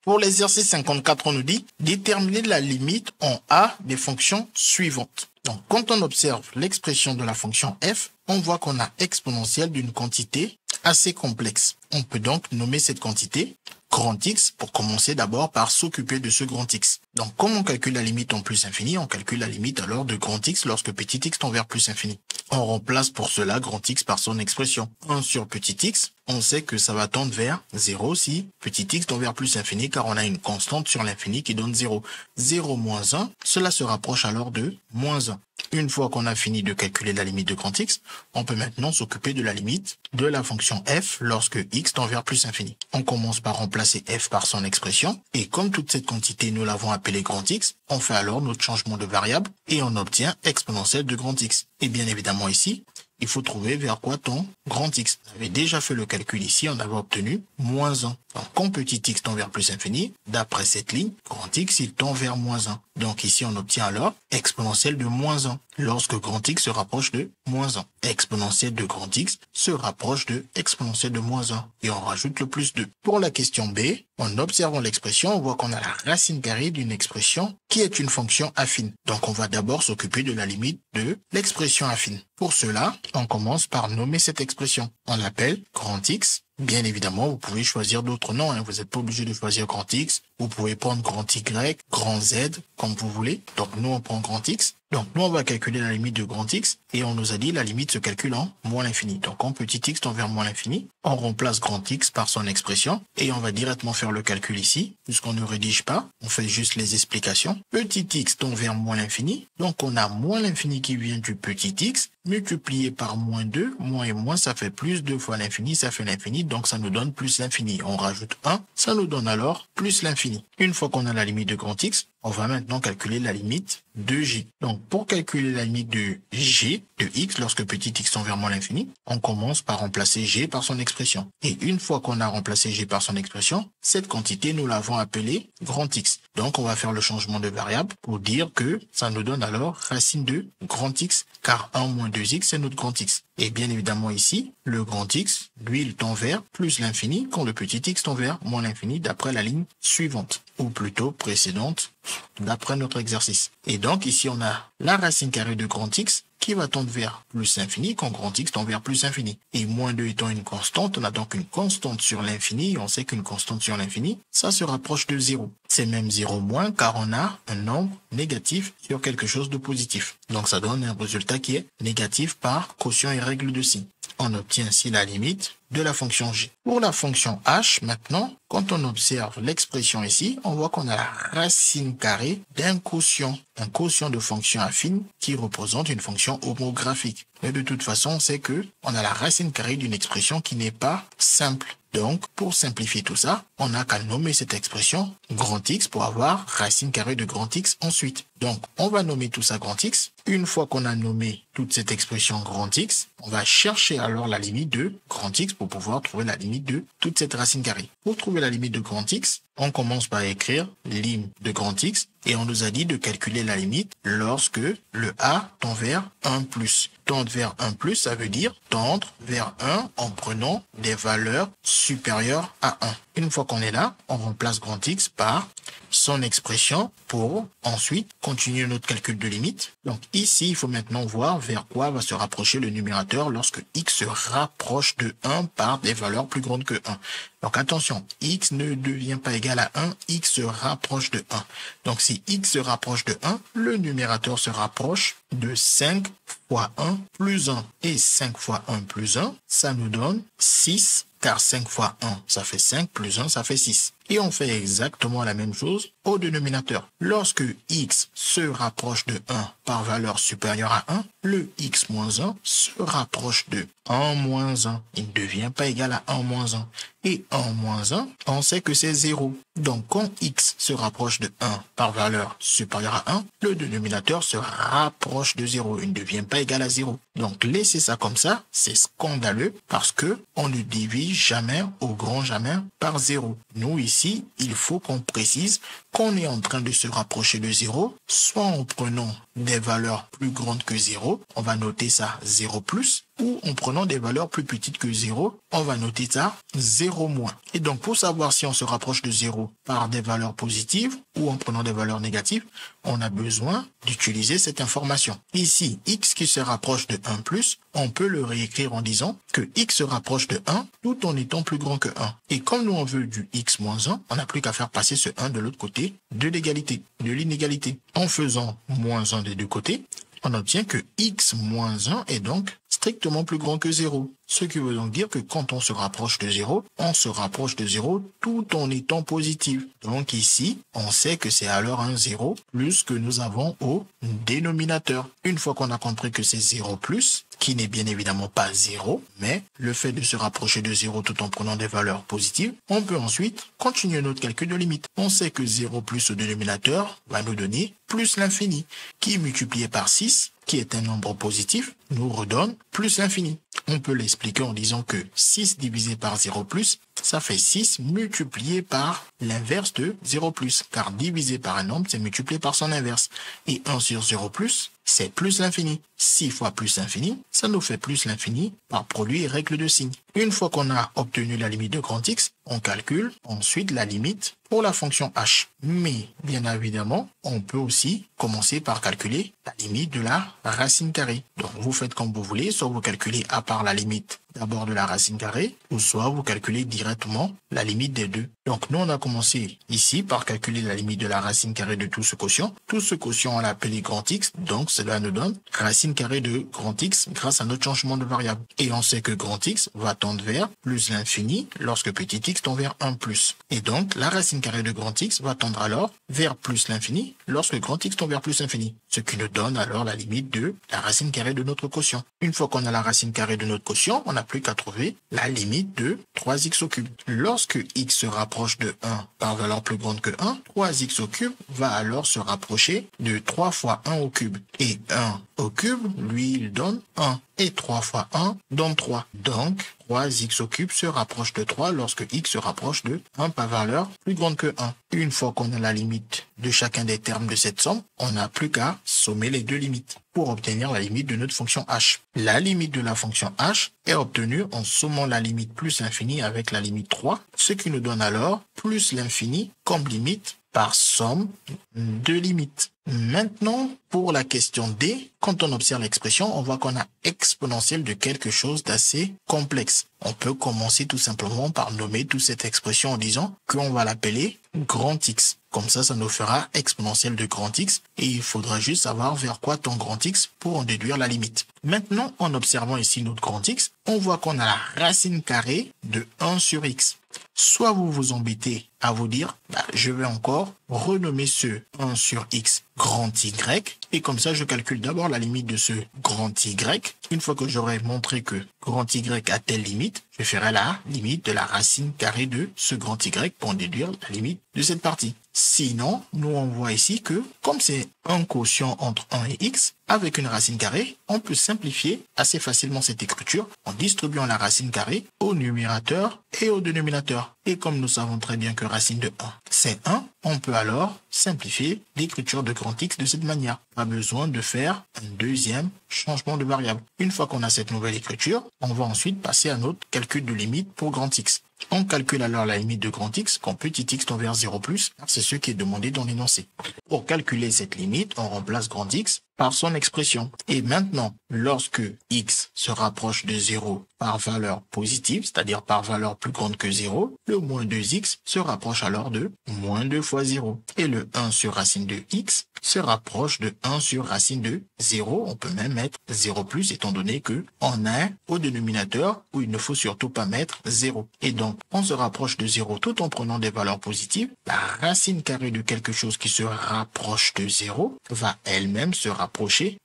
Pour l'exercice 54, on nous dit déterminer la limite en A des fonctions suivantes. Donc, quand on observe l'expression de la fonction f, on voit qu'on a exponentielle d'une quantité assez complexe. On peut donc nommer cette quantité grand X pour commencer d'abord par s'occuper de ce grand X. Donc, comme on calcule la limite en plus infini, on calcule la limite alors de grand X lorsque petit x tend vers plus infini. On remplace pour cela grand X par son expression. 1 sur petit x, on sait que ça va tendre vers 0 si petit x tend vers plus infini car on a une constante sur l'infini qui donne 0. 0 moins 1, cela se rapproche alors de moins 1. Une fois qu'on a fini de calculer la limite de grand X, on peut maintenant s'occuper de la limite de la fonction f lorsque x tend vers plus infini. On commence par remplacer f par son expression et comme toute cette quantité nous l'avons appelée grand X, on fait alors notre changement de variable et on obtient exponentielle de grand X. Et bien évidemment ici, il faut trouver vers quoi tend grand X. On avait déjà fait le calcul ici, on avait obtenu moins 1. Donc, quand petit x tend vers plus infini, d'après cette ligne, grand X, il tend vers moins 1. Donc ici, on obtient alors exponentielle de moins 1, lorsque grand X se rapproche de moins 1. Exponentielle de grand X se rapproche de exponentielle de moins 1. Et on rajoute le plus 2. Pour la question B, en observant l'expression, on voit qu'on a la racine carrée d'une expression qui est une fonction affine. Donc on va d'abord s'occuper de la limite de l'expression affine. Pour cela, on commence par nommer cette expression. On l'appelle grand X. Bien évidemment, vous pouvez choisir d'autres noms. Vous n'êtes pas obligé de choisir grand X. Vous pouvez prendre grand Y, grand Z, comme vous voulez. Donc nous, on prend grand X. Donc nous, on va calculer la limite de grand X. Et on nous a dit la limite se calcule en moins l'infini. Donc quand petit x tend vers moins l'infini, on remplace grand X par son expression. Et on va directement faire le calcul ici. Puisqu'on ne rédige pas, on fait juste les explications. Petit x tend vers moins l'infini. Donc on a moins l'infini qui vient du petit x. Multiplié par moins 2, moins et moins, ça fait plus 2 fois l'infini, ça fait l'infini, donc ça nous donne plus l'infini. On rajoute 1, ça nous donne alors plus l'infini. Une fois qu'on a la limite de grand X, on va maintenant calculer la limite de G. Donc pour calculer la limite de G, de X, lorsque petit x tend vers moins l'infini, on commence par remplacer G par son expression. Et une fois qu'on a remplacé G par son expression, cette quantité, nous l'avons appelée grand X. Donc on va faire le changement de variable pour dire que ça nous donne alors racine de grand X, car 1 moins 2x, c'est notre grand X. Et bien évidemment ici, le grand X, lui, il tend vers plus l'infini quand le petit x tend vers moins l'infini d'après la ligne suivante, ou plutôt précédente, d'après notre exercice. Et donc ici, on a la racine carrée de grand X qui va tendre vers plus infini quand grand X tend vers plus infini. Et moins 2 étant une constante, on a donc une constante sur l'infini. On sait qu'une constante sur l'infini, ça se rapproche de 0. C'est même 0 moins car on a un nombre négatif sur quelque chose de positif. Donc ça donne un résultat qui est négatif par quotient et règle de signe. On obtient ainsi la limite de la fonction g. Pour la fonction h, maintenant, quand on observe l'expression ici, on voit qu'on a la racine carrée d'un quotient. Un quotient de fonction affine qui représente une fonction homographique. Mais de toute façon, on sait que on a la racine carrée d'une expression qui n'est pas simple. Donc, pour simplifier tout ça, on n'a qu'à nommer cette expression grand X pour avoir racine carrée de grand X ensuite. Donc, on va nommer tout ça grand X. Une fois qu'on a nommé toute cette expression grand X, on va chercher alors la limite de grand X pour pouvoir trouver la limite de toute cette racine carrée. Pour trouver la limite de grand X, on commence par écrire lim de grand X et on nous a dit de calculer la limite lorsque le A tend vers 1 plus. Tendre vers 1 plus, ça veut dire tendre vers 1 en prenant des valeurs supérieures à 1. Une fois qu'on est là, on remplace grand X par son expression pour ensuite continuer notre calcul de limite. Donc ici, il faut maintenant voir vers quoi va se rapprocher le numérateur lorsque x se rapproche de 1 par des valeurs plus grandes que 1. Donc attention, x ne devient pas égal à 1, x se rapproche de 1. Donc si x se rapproche de 1, le numérateur se rapproche de 5 fois 1 plus 1. Et 5 fois 1 plus 1, ça nous donne 6, car 5 fois 1, ça fait 5, plus 1, ça fait 6. Et on fait exactement la même chose au dénominateur. Lorsque x se rapproche de 1 par valeur supérieure à 1, le x moins 1 se rapproche de 1 moins 1. Il ne devient pas égal à 1 moins 1. Et 1 moins 1, on sait que c'est 0. Donc quand x se rapproche de 1 par valeur supérieure à 1, le dénominateur se rapproche de 0. Il ne devient pas égal à 0. Donc laisser ça comme ça, c'est scandaleux parce que on ne divise jamais au grand jamais par 0. Nous ici, il faut qu'on précise qu'on est en train de se rapprocher de 0, soit en prenant des valeurs plus grandes que 0, on va noter ça 0 plus, ou en prenant des valeurs plus petites que 0, on va noter ça 0 moins. Et donc pour savoir si on se rapproche de 0 par des valeurs positives ou en prenant des valeurs négatives, on a besoin d'utiliser cette information. Ici, x qui se rapproche de 1 plus, on peut le réécrire en disant que x se rapproche de 1 tout en étant plus grand que 1. Et comme nous on veut du x moins 1, on n'a plus qu'à faire passer ce 1 de l'autre côté de l'égalité, de l'inégalité. En faisant moins 1 des deux côtés, on obtient que x moins 1 est donc strictement plus grand que 0. Ce qui veut donc dire que quand on se rapproche de 0, on se rapproche de 0 tout en étant positif. Donc ici, on sait que c'est alors un 0 plus que nous avons au dénominateur. Une fois qu'on a compris que c'est 0 plus, qui n'est bien évidemment pas 0, mais le fait de se rapprocher de 0 tout en prenant des valeurs positives, on peut ensuite continuer notre calcul de limite. On sait que 0 plus au dénominateur va nous donner plus l'infini, qui multiplié par 6, qui est un nombre positif, nous redonne plus l'infini. On peut l'expliquer en disant que 6 divisé par 0 plus, ça fait 6 multiplié par l'inverse de 0 plus, car divisé par un nombre, c'est multiplié par son inverse. Et 1 sur 0 plus, c'est plus l'infini. 6 fois plus l'infini, ça nous fait plus l'infini par produit et règle de signe. Une fois qu'on a obtenu la limite de grand X, on calcule ensuite la limite pour la fonction h. Mais, bien évidemment, on peut aussi commencer par calculer la limite de la racine carrée. Donc, vous faites comme vous voulez, soit vous calculez à part la limite d'abord de la racine carrée, ou soit vous calculez directement la limite des deux. Donc, nous, on a commencé ici par calculer la limite de la racine carrée de tout ce quotient. Tout ce quotient, on l'a appelé grand X, donc cela nous donne racine carrée de grand X grâce à notre changement de variable. Et on sait que grand X va tendre vers plus l'infini lorsque petit x tend vers 1 plus. Et donc, la racine carrée de grand X va tendre alors vers plus l'infini lorsque grand X tend vers plus l'infini. Ce qui nous donne alors la limite de la racine carrée de notre quotient. Une fois qu'on a la racine carrée de notre quotient, on n'a plus qu'à trouver la limite de 3x au cube. Lorsque x se rapproche de 1 par valeur plus grande que 1, 3x au cube va alors se rapprocher de 3 fois 1 au cube. Et 1 au cube, lui, il donne 1. Et 3 fois 1 donne 3. Donc, 3x au cube se rapproche de 3 lorsque x se rapproche de 1 par valeur plus grande que 1. Une fois qu'on a la limite de chacun des termes de cette somme, on n'a plus qu'à sommer les deux limites pour obtenir la limite de notre fonction h. La limite de la fonction h est obtenue en sommant la limite plus l'infini avec la limite 3, ce qui nous donne alors plus l'infini comme limite par somme de limites. Maintenant, pour la question D, quand on observe l'expression, on voit qu'on a exponentielle de quelque chose d'assez complexe. On peut commencer tout simplement par nommer toute cette expression en disant qu'on va l'appeler grand X. Comme ça nous fera exponentielle de grand X et il faudra juste savoir vers quoi tend grand X pour en déduire la limite. Maintenant, en observant ici notre grand X, on voit qu'on a la racine carrée de 1 sur X. Soit vous vous embêtez à vous dire, je vais encore renommer ce 1 sur X grand Y, et comme ça je calcule d'abord la limite de ce grand Y. Une fois que j'aurai montré que grand Y a telle limite, je ferai la limite de la racine carrée de ce grand Y pour en déduire la limite de cette partie. Sinon, nous on voit ici que, comme c'est un quotient entre 1 et x, avec une racine carrée, on peut simplifier assez facilement cette écriture en distribuant la racine carrée au numérateur et au dénominateur. Et comme nous savons très bien que racine de 1, c'est 1, on peut alors simplifier l'écriture de grand X de cette manière. Pas besoin de faire un deuxième changement de variable. Une fois qu'on a cette nouvelle écriture, on va ensuite passer à notre calcul de limite pour grand X. On calcule alors la limite de grand X quand petit x tend vers 0+, car c'est ce qui est demandé dans l'énoncé. Pour calculer cette limite, on remplace grand X par son expression. Et maintenant, lorsque x se rapproche de 0 par valeur positive, c'est-à-dire par valeur plus grande que 0, le moins 2x se rapproche alors de moins 2 fois 0. Et le 1 sur racine de x se rapproche de 1 sur racine de 0. On peut même mettre 0+, étant donné que on a au dénominateur où il ne faut surtout pas mettre 0. Et donc, on se rapproche de 0 tout en prenant des valeurs positives. La racine carrée de quelque chose qui se rapproche de 0 va elle-même se rapprocher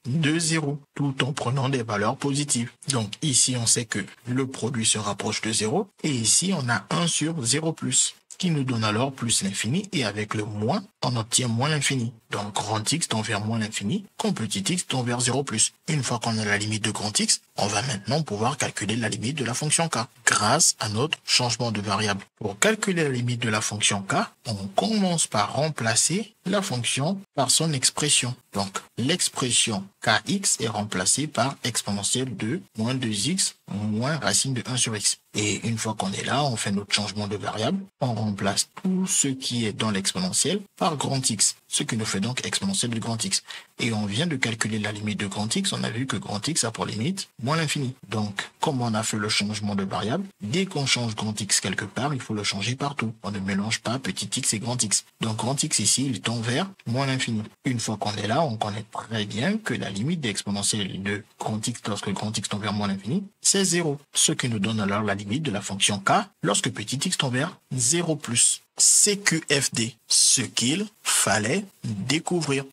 de 0 tout en prenant des valeurs positives. Donc ici, on sait que le produit se rapproche de 0 et ici, on a 1 sur 0+, qui nous donne alors plus l'infini et avec le moins, on obtient moins l'infini. Donc, grand X tend vers moins l'infini, quand petit x tend vers 0 plus. Une fois qu'on a la limite de grand X, on va maintenant pouvoir calculer la limite de la fonction K grâce à notre changement de variable. Pour calculer la limite de la fonction K, on commence par remplacer la fonction par son expression. Donc, l'expression Kx est remplacée par exponentielle de moins 2x moins racine de 1 sur x. Et une fois qu'on est là, on fait notre changement de variable. On remplace tout ce qui est dans l'exponentielle par grand X, ce qui nous fait donc exponentielle de grand X. Et on vient de calculer la limite de grand X. On a vu que grand X a pour limite moins l'infini. Donc, comme on a fait le changement de variable, dès qu'on change grand X quelque part, il faut le changer partout. On ne mélange pas petit x et grand X. Donc, grand X ici, il tend vers moins l'infini. Une fois qu'on est là, on connaît très bien que la limite d'exponentielle de grand X lorsque grand X tend vers moins l'infini, c'est 0. Ce qui nous donne alors la limite de la fonction K lorsque petit x tend vers 0 plus. CQFD, ce qu'il fallait découvrir.